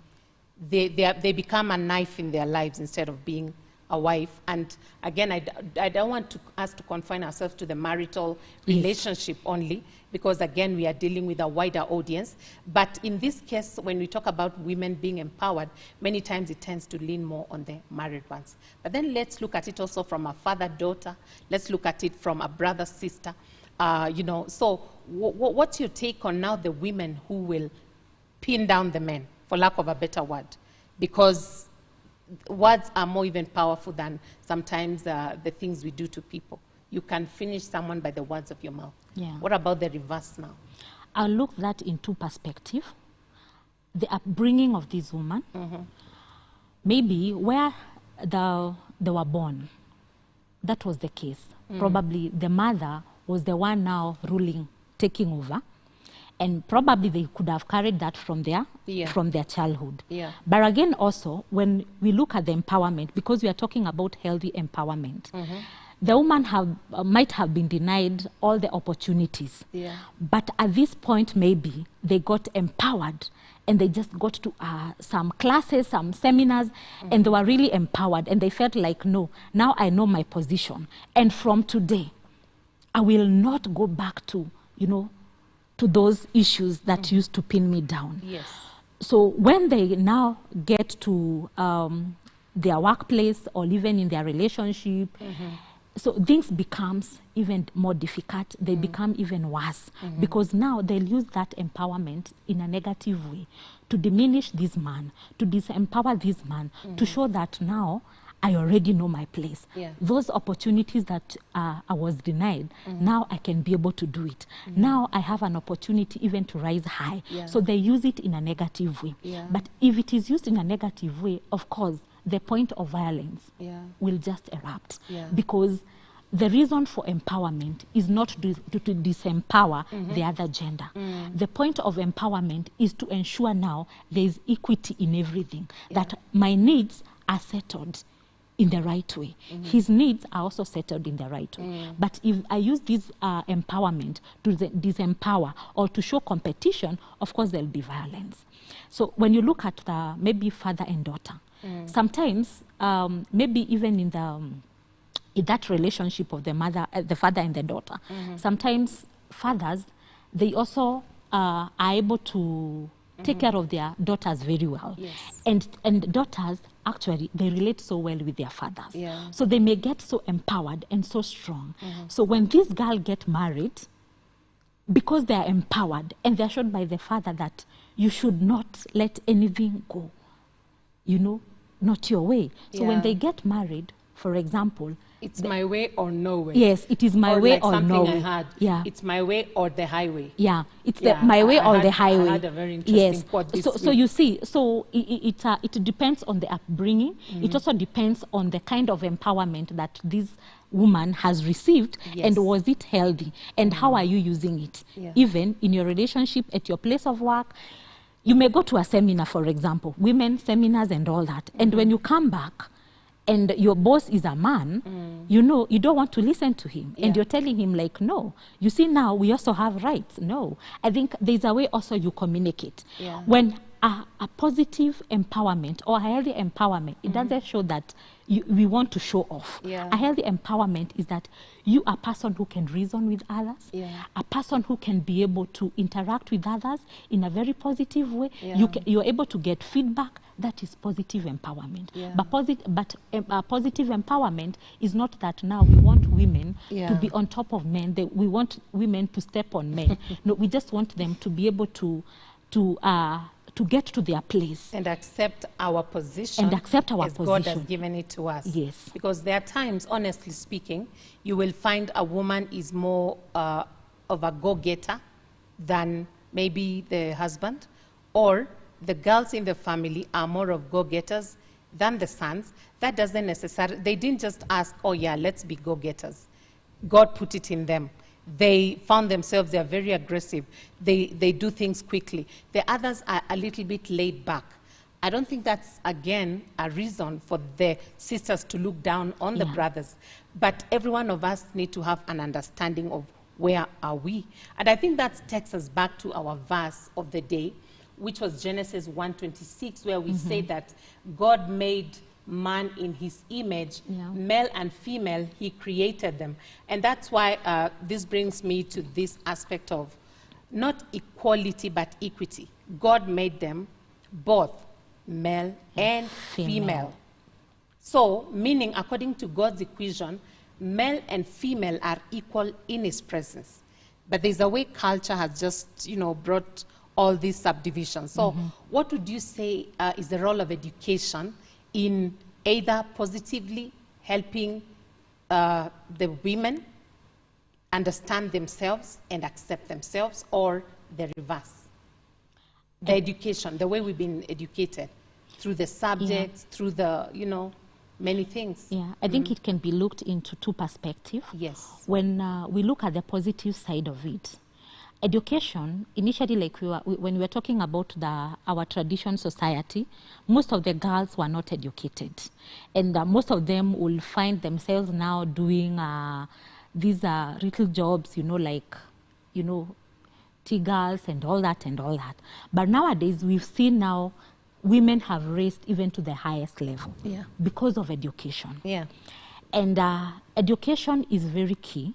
They become a knife in their lives instead of being a wife. And again, I don't want us to confine ourselves to the marital relationship only, because again, we are dealing with a wider audience. But in this case, when we talk about women being empowered, many times it tends to lean more on the married ones. But then let's look at it also from a father-daughter. Let's look at it from a brother-sister. You know, so what's your take on now the women who will pin down the men, for lack of a better word? Because words are more even powerful than sometimes the things we do to people. You can finish someone by the words of your mouth. What about the reverse now? I'll look that in two perspectives. The upbringing of this woman, maybe where they were born, that was the case. Probably the mother was the one now ruling, taking over. And probably they could have carried that from their childhood. But again, also, when we look at the empowerment, because we are talking about healthy empowerment, the woman might have been denied all the opportunities. But at this point, maybe they got empowered and they just got to some classes, some seminars, and they were really empowered. And they felt like, no, now I know my position. And from today, I will not go back to, you know, to those issues that used to pin me down. So when they now get to their workplace or even in their relationship, so things becomes even more difficult. They become even worse because now they'll use that empowerment in a negative way to diminish this man, to disempower this man, to show that now I already know my place. Those opportunities that I was denied, now I can be able to do it. Now I have an opportunity even to rise high. So they use it in a negative way. But if it is used in a negative way, of course, the point of violence will just erupt. Because the reason for empowerment is not to disempower the other gender. The point of empowerment is to ensure now there is equity in everything, that my needs are settled in the right way. His needs are also settled in the right way. But if I use this empowerment to disempower or to show competition, of course there'll be violence. So when you look at the maybe father and daughter, sometimes maybe even in that relationship of the father and the daughter, sometimes fathers, they also are able to take care of their daughters very well. And daughters, actually, they relate so well with their fathers. So they may get so empowered and so strong. So when this girl get married, because they are empowered and they're shown by the father that you should not let anything go, you know, not your way. So when they get married, for example, it's my way or no way. Yes, it is my way like or no way. Something I had. Yeah. It's my way or the highway. Yeah, it's my way or the highway. I had a very interesting quote this so you see, so it depends on the upbringing. It also depends on the kind of empowerment that this woman has received, and was it healthy, and how are you using it? Even in your relationship, at your place of work, you may go to a seminar, for example, women seminars and all that, and when you come back, and your boss is a man, you know, you don't want to listen to him. And you're telling him like, no, you see now we also have rights. No, I think there's a way also you communicate. When a positive empowerment or a healthy empowerment, it doesn't show that we want to show off. A healthy empowerment is that you are a person who can reason with others, a person who can be able to interact with others in a very positive way. You're able to get feedback. That is positive empowerment. But positive empowerment is not that now we want women to be on top of men. We want women to step on men. No, we just want them to be able to get to their place. And accept our position. And accept our as position. God has given it to us. Yes. Because there are times, honestly speaking, you will find a woman is more of a go-getter than maybe the husband, or the girls in the family are more of go-getters than the sons. That doesn't necessarily, they didn't just ask, oh yeah, let's be go-getters. God put it in them. They found themselves, they are very aggressive. They do things quickly. The others are a little bit laid back. I don't think that's, again, a reason for the sisters to look down on the brothers. But every one of us need to have an understanding of where are we. And I think that takes us back to our verse of the day, which was Genesis 1:26, where we say that God made man in his image, male and female, he created them. And that's why this brings me to this aspect of not equality, but equity. God made them both male and female. So, meaning, according to God's equation, male and female are equal in his presence. But there's a way culture has just, you know, brought all these subdivisions. So what would you say is the role of education in either positively helping the women understand themselves and accept themselves, or the reverse? The education, the way we've been educated, through the subjects, through the, you know, many things. I think it can be looked into two perspectives. When we look at the positive side of it, education, initially, like when we were talking about our tradition society, most of the girls were not educated. And most of them will find themselves now doing these little jobs, you know, like, you know, tea girls and all that and all that. But nowadays, we've seen now women have raised even to the highest level because of education. And education is very key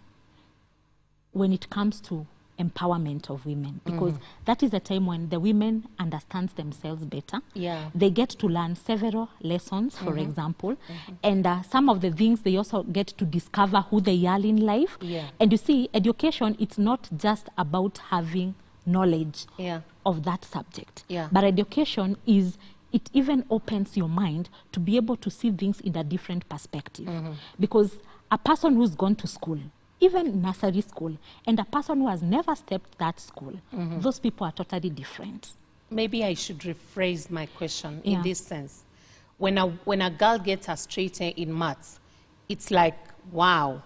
when it comes to empowerment of women, because that is the time when the women understand themselves better. They get to learn several lessons, for example, and some of the things they also get to discover who they are in life. And you see, education, it's not just about having knowledge of that subject, but education is, it even opens your mind to be able to see things in a different perspective. Because a person who's gone to school, even nursery school, and a person who has never stepped that school, those people are totally different. Maybe I should rephrase my question in this sense. When a girl gets a straight A in maths, it's like, wow,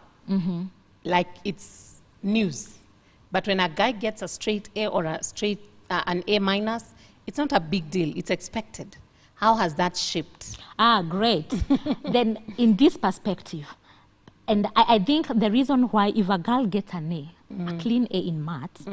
like it's news. But when a guy gets a straight A or an A minus, it's not a big deal. It's expected. How has that shaped? Great. Then in this perspective, and I think the reason why if a girl gets an A, a clean A in maths,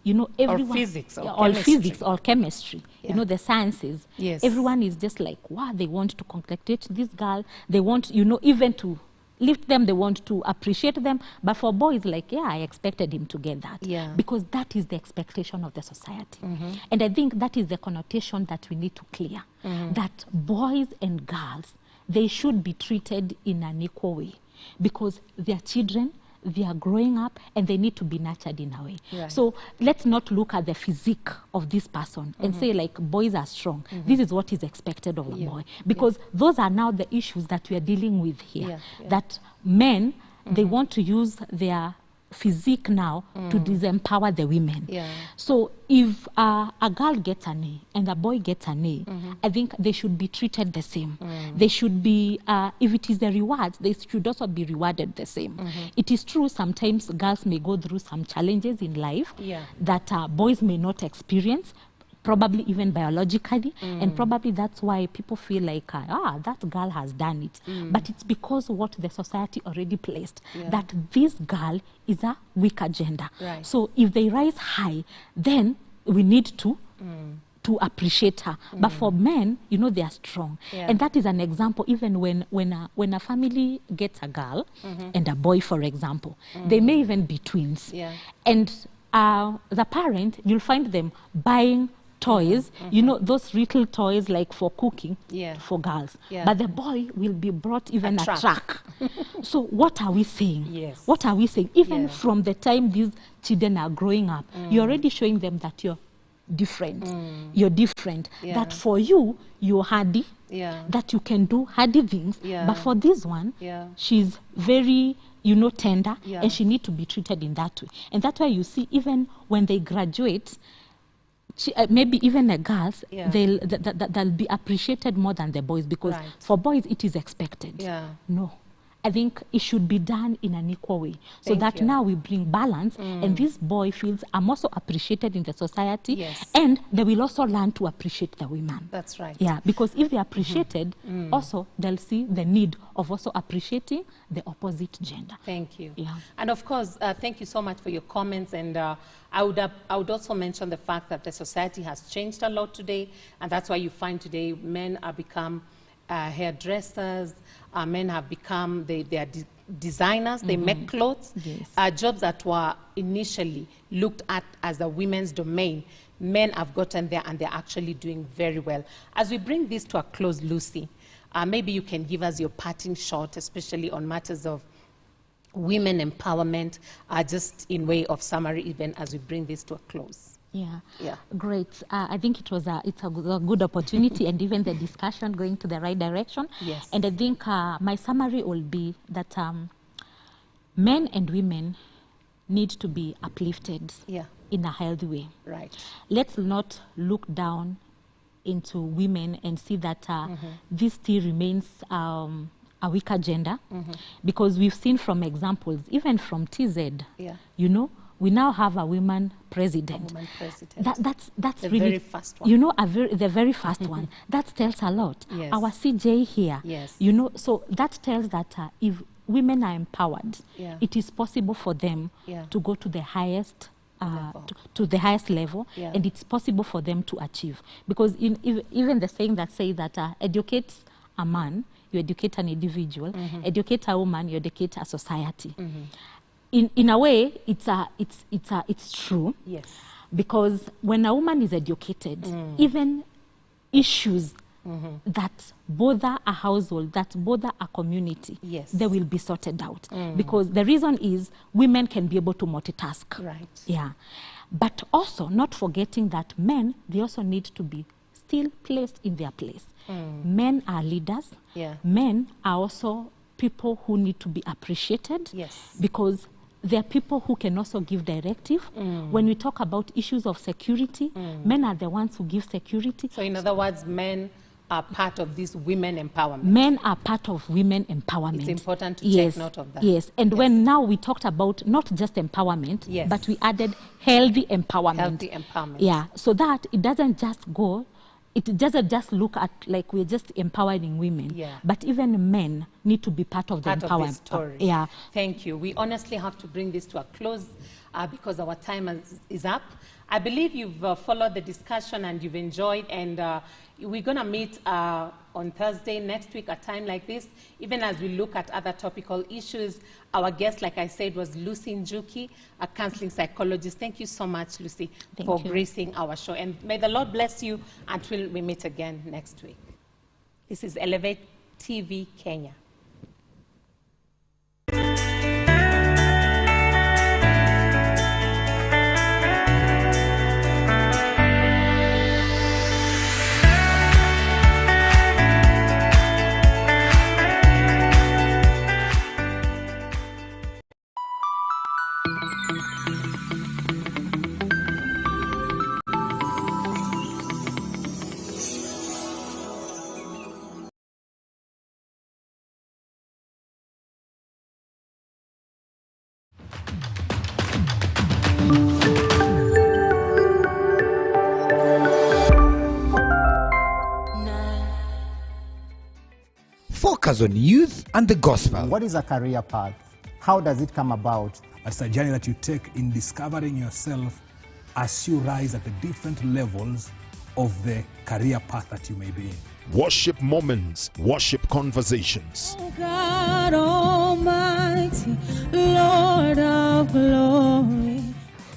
you know, everyone... Or physics or chemistry. Or physics or chemistry, you know, the sciences. Yes. Everyone is just like, wow, they want to congratulate this girl. They want, you know, even to lift them, they want to appreciate them. But for boys, like, yeah, I expected him to get that. Yeah. Because that is the expectation of the society. And I think that is the connotation that we need to clear. That boys and girls, they should be treated in an equal way. Because they are children, they are growing up, and they need to be nurtured in a way. Right. So let's not look at the physique of this person and say, like, boys are strong. This is what is expected of a boy. Because those are now the issues that we are dealing with here. That men, they want to use their physique now to disempower the women. So if a girl gets an A and a boy gets an A, I think they should be treated the same. They should be, if it is the rewards, they should also be rewarded the same. It is true sometimes girls may go through some challenges in life that boys may not experience, probably even biologically, and probably that's why people feel like, that girl has done it. But it's because what the society already placed, that this girl is a weaker gender. Right. So if they rise high, then we need to appreciate her. But for men, you know, they are strong. And that is an example, even when a family gets a girl and a boy, for example, they may even be twins. And the parent, you'll find them buying toys, you know, those little toys like for cooking for girls. But the boy will be brought even a track. So what are we saying? What are we saying? Even from the time these children are growing up, you're already showing them that you're different. You're different. That for you, you're hardy, that you can do hardy things. But for this one, she's very, you know, tender, and she needs to be treated in that way. And that's why you see, even when they graduate, maybe even the girls, they'll be appreciated more than the boys, because for boys it is expected. No, I think it should be done in an equal way, so that now we bring balance, and this boy feels I'm also appreciated in the society, and they will also learn to appreciate the women. That's right. Yeah, because if they are appreciated, also they'll see the need of also appreciating the opposite gender. Thank you. Yeah. And of course, thank you so much for your comments. And I would also mention the fact that the society has changed a lot today, and that's why you find today men are become hairdressers, men have become, they are designers, they make clothes. Jobs that were initially looked at as a women's domain, men have gotten there and they're actually doing very well. As we bring this to a close, Lucy, maybe you can give us your parting shot, especially on matters of women empowerment, just in way of summary, even as we bring this to a close. Yeah. Great. I think it's a good opportunity, and even the discussion going to the right direction. And I think my summary will be that men and women need to be uplifted in a healthy way. Let's not look down into women and see that this still remains a weaker gender, because we've seen from examples, even from TZ, you know, we now have a woman president. That's the really, very first one. you know, the very first one. That tells a lot. Our CJ here, you know, so that tells that if women are empowered, it is possible for them to go to the highest to the highest level, and it's possible for them to achieve. Because even the saying that says that educate a man, you educate an individual, educate a woman, you educate a society. In a way, it's true. Because when a woman is educated, even issues that bother a household, that bother a community, they will be sorted out. Because the reason is women can be able to multitask. But also not forgetting that men, they also need to be still placed in their place. Men are leaders. Men are also people who need to be appreciated, because there are people who can also give directive. When we talk about issues of security, men are the ones who give security. So in other words, men are part of this women empowerment. Men are part of women empowerment. It's important to take note of that. Yes, and when now we talked about not just empowerment, but we added healthy empowerment. Healthy empowerment. Yeah, so that it doesn't just go, it doesn't just look at like we're just empowering women, but even men need to be part of the empowerment. This story. Yeah. Thank you. We honestly have to bring this to a close because our time is up. I believe you've followed the discussion and you've enjoyed, and we're going to meet on Thursday next week at a time like this, even as we look at other topical issues. Our guest, like I said, was Lucy Njuki, a counseling psychologist. Thank you so much, Lucy, for gracing our show. And may the Lord bless you until we meet again next week. This is Elevate TV Kenya. Focus on youth and the gospel. What is a career path? How does it come about? It's a journey that you take in discovering yourself as you rise at the different levels of the career path that you may be in. Worship moments, worship conversations. God Almighty, Lord of glory.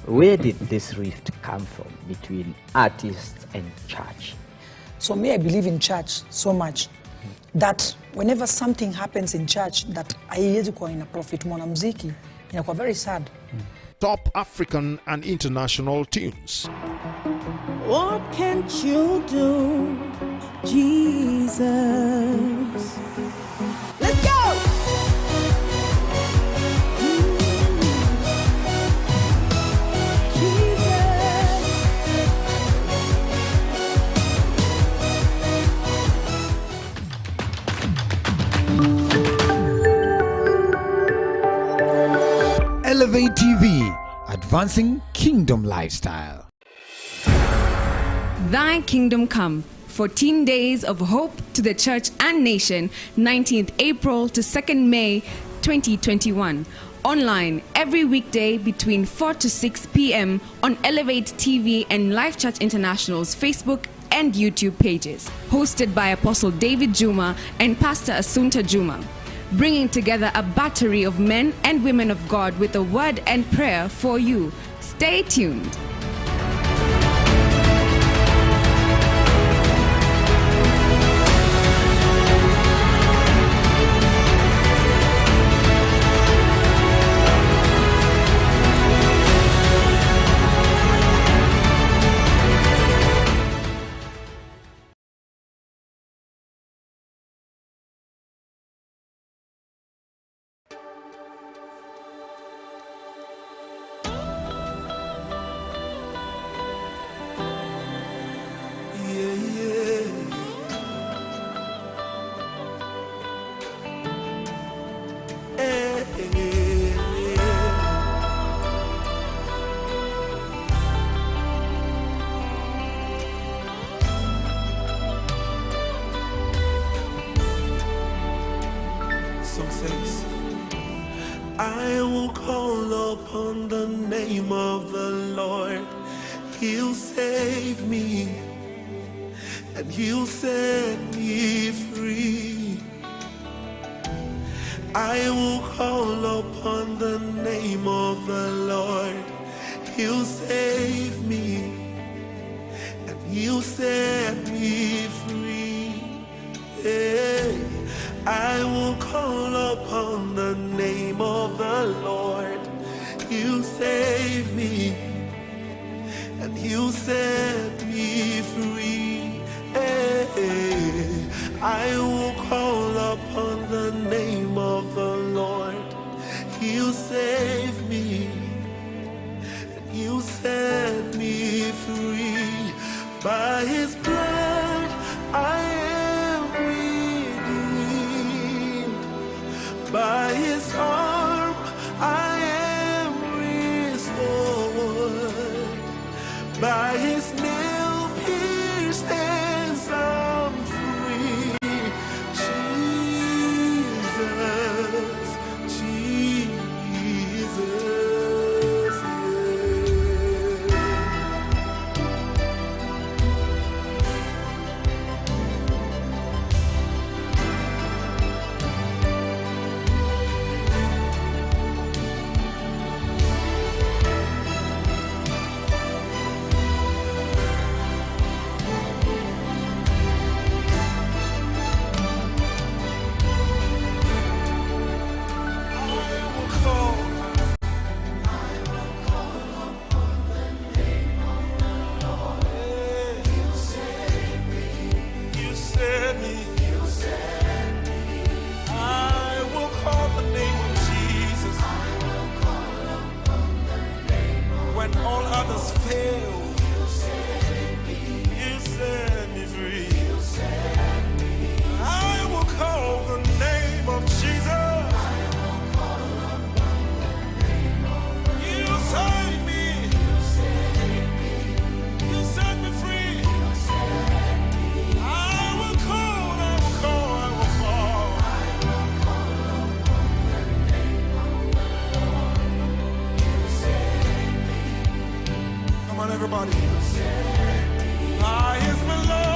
Where did this rift come from between artists and church? So me, I believe in church so much that whenever something happens in church that haiwezi kuwa ina profit mwanamuziki, inakuwa very sad. Top African and international tunes. What can't you do, Jesus? Let's go! Elevate TV, advancing kingdom lifestyle. Thy kingdom come. 14 days of hope to the church and nation, 19th April to 2nd May 2021. Online every weekday between 4 to 6 p.m. on Elevate TV and Life Church International's Facebook and YouTube pages. Hosted by Apostle David Juma and Pastor Asunta Juma. Bringing together a battery of men and women of God with a word and prayer for you. Stay tuned. Song says, I will call upon the name of the Lord. He'll save me and he'll set me free. I will call upon the name of the Lord. He'll save me and he'll set me free. Hey. I will call upon the name of the Lord. He'll save me and he'll set me free. Hey, I will call upon the name of the Lord. He'll save me and he'll set me free. By his blood I am I is my Lord.